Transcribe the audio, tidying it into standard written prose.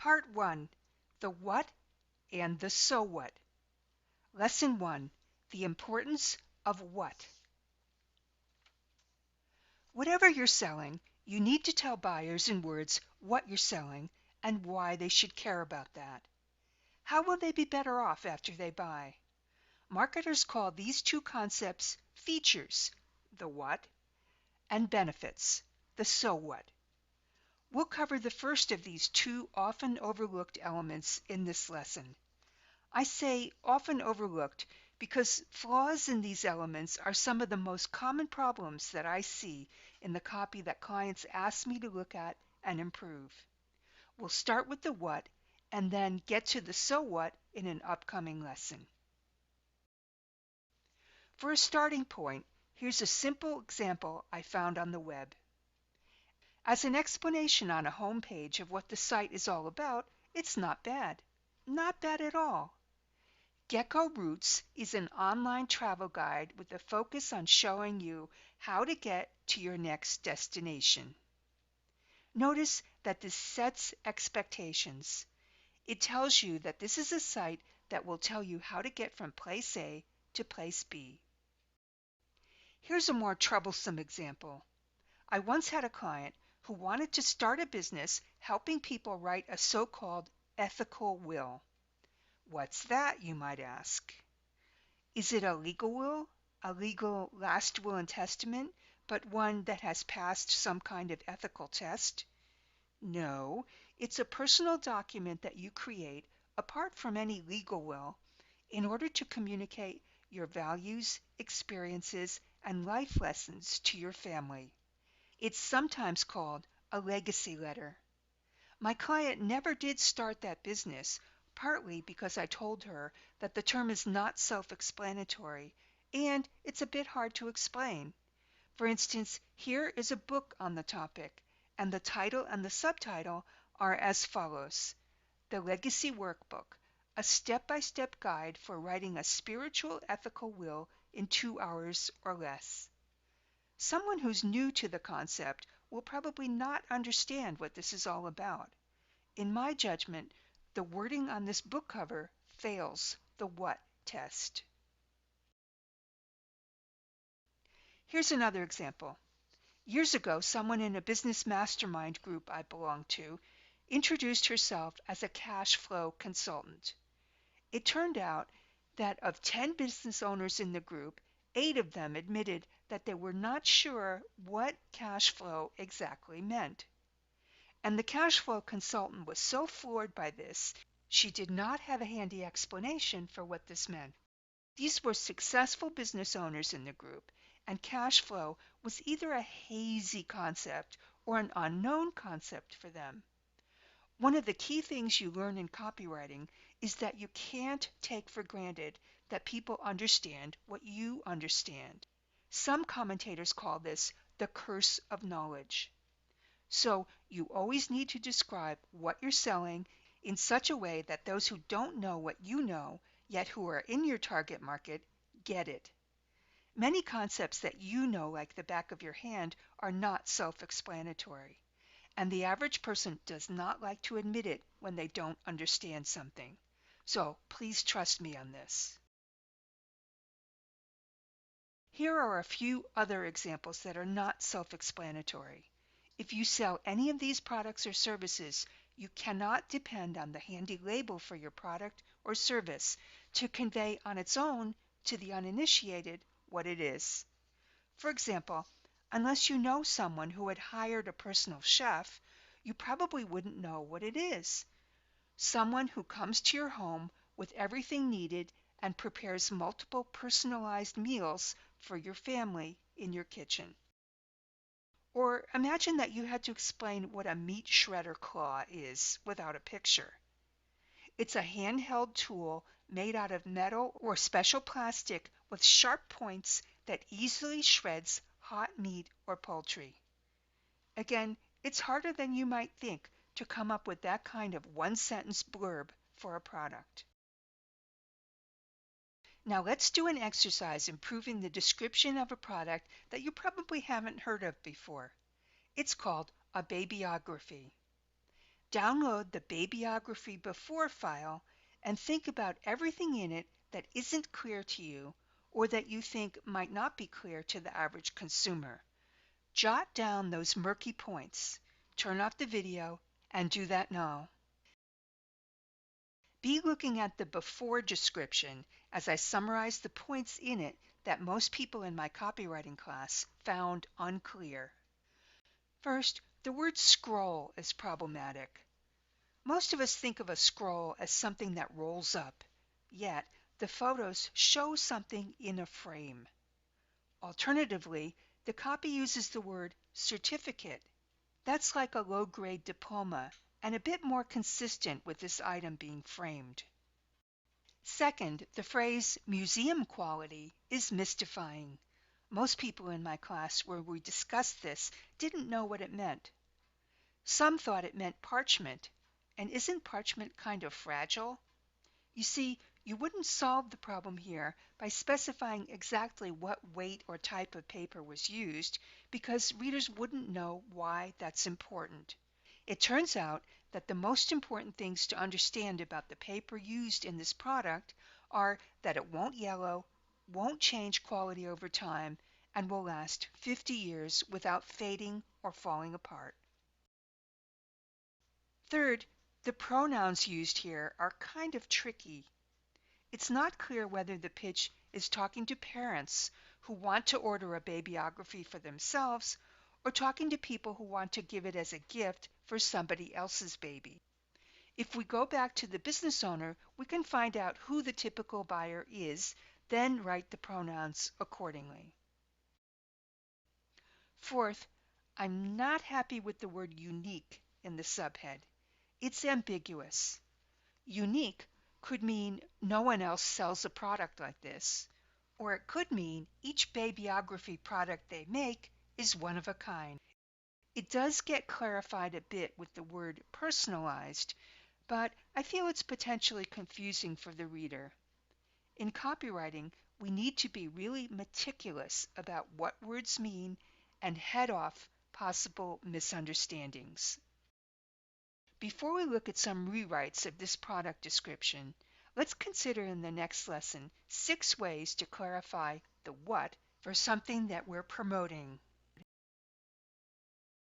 Part 1. The What and the So What. Lesson 1. The Importance of What. Whatever you're selling, you need to tell buyers in words what you're selling and why they should care about that. How will they be better off after they buy? Marketers call these two concepts features, the what, and benefits, the so what. We'll cover the first of these two often overlooked elements in this lesson. I say often overlooked because flaws in these elements are some of the most common problems that I see in the copy that clients ask me to look at and improve. We'll start with the what and then get to the so what in an upcoming lesson. For a starting point, here's a simple example I found on the web. As an explanation on a home page of what the site is all about, it's not bad. Not bad at all. Gecko Routes is an online travel guide with a focus on showing you how to get to your next destination. Notice that this sets expectations. It tells you that this is a site that will tell you how to get from place A to place B. Here's a more troublesome example. I once had a client who wanted to start a business helping people write a so-called ethical will. What's that, you might ask? Is it a legal will, a legal last will and testament, but one that has passed some kind of ethical test? No, it's a personal document that you create apart from any legal will in order to communicate your values, experiences, and life lessons to your family. It's sometimes called a legacy letter. My client never did start that business, partly because I told her that the term is not self-explanatory and it's a bit hard to explain. For instance, here is a book on the topic, and the title and the subtitle are as follows: The Legacy Workbook, a step-by-step guide for writing a spiritual ethical will in 2 hours or less. Someone who's new to the concept will probably not understand what this is all about. In my judgment, the wording on this book cover fails the what test. Here's another example. Years ago, someone in a business mastermind group I belonged to introduced herself as a cash flow consultant. It turned out that of 10 business owners in the group, 8 of them admitted that they were not sure what cash flow exactly meant. And the cash flow consultant was so floored by this, she did not have a handy explanation for what this meant. These were successful business owners in the group, and cash flow was either a hazy concept or an unknown concept for them. One of the key things you learn in copywriting is that you can't take for granted that people understand what you understand. Some commentators call this the curse of knowledge. So you always need to describe what you're selling in such a way that those who don't know what you know, yet who are in your target market, get it. Many concepts that you know like the back of your hand are not self-explanatory, and the average person does not like to admit it when they don't understand something. So please trust me on this. Here are a few other examples that are not self-explanatory. If you sell any of these products or services, you cannot depend on the handy label for your product or service to convey on its own to the uninitiated what it is. For example, unless you know someone who had hired a personal chef, you probably wouldn't know what it is. Someone who comes to your home with everything needed and prepares multiple personalized meals for your family in your kitchen. Or imagine that you had to explain what a meat shredder claw is without a picture. It's a handheld tool made out of metal or special plastic with sharp points that easily shreds hot meat or poultry. Again, it's harder than you might think to come up with that kind of one-sentence blurb for a product. Now let's do an exercise improving the description of a product that you probably haven't heard of before. It's called a babyography. Download the Babyography Before file and think about everything in it that isn't clear to you or that you think might not be clear to the average consumer. Jot down those murky points. Turn off the video and do that now. Be looking at the before description as I summarize the points in it that most people in my copywriting class found unclear. First, the word scroll is problematic. Most of us think of a scroll as something that rolls up, yet the photos show something in a frame. Alternatively, the copy uses the word certificate. That's like a low-grade diploma and a bit more consistent with this item being framed. Second, the phrase museum quality is mystifying. Most people in my class where we discussed this didn't know what it meant. Some thought it meant parchment, and isn't parchment kind of fragile? You see, you wouldn't solve the problem here by specifying exactly what weight or type of paper was used, because readers wouldn't know why that's important. It turns out that the most important things to understand about the paper used in this product are that it won't yellow, won't change quality over time, and will last 50 years without fading or falling apart. Third, the pronouns used here are kind of tricky. It's not clear whether the pitch is talking to parents who want to order a babyography for themselves or talking to people who want to give it as a gift for somebody else's baby. If we go back to the business owner, we can find out who the typical buyer is, then write the pronouns accordingly. Fourth, I'm not happy with the word unique in the subhead. It's ambiguous. Unique could mean no one else sells a product like this, or it could mean each babyography product they make is one of a kind. It does get clarified a bit with the word personalized, but I feel it's potentially confusing for the reader. In copywriting, we need to be really meticulous about what words mean and head off possible misunderstandings. Before we look at some rewrites of this product description, let's consider in the next lesson 6 ways to clarify the what for something that we're promoting.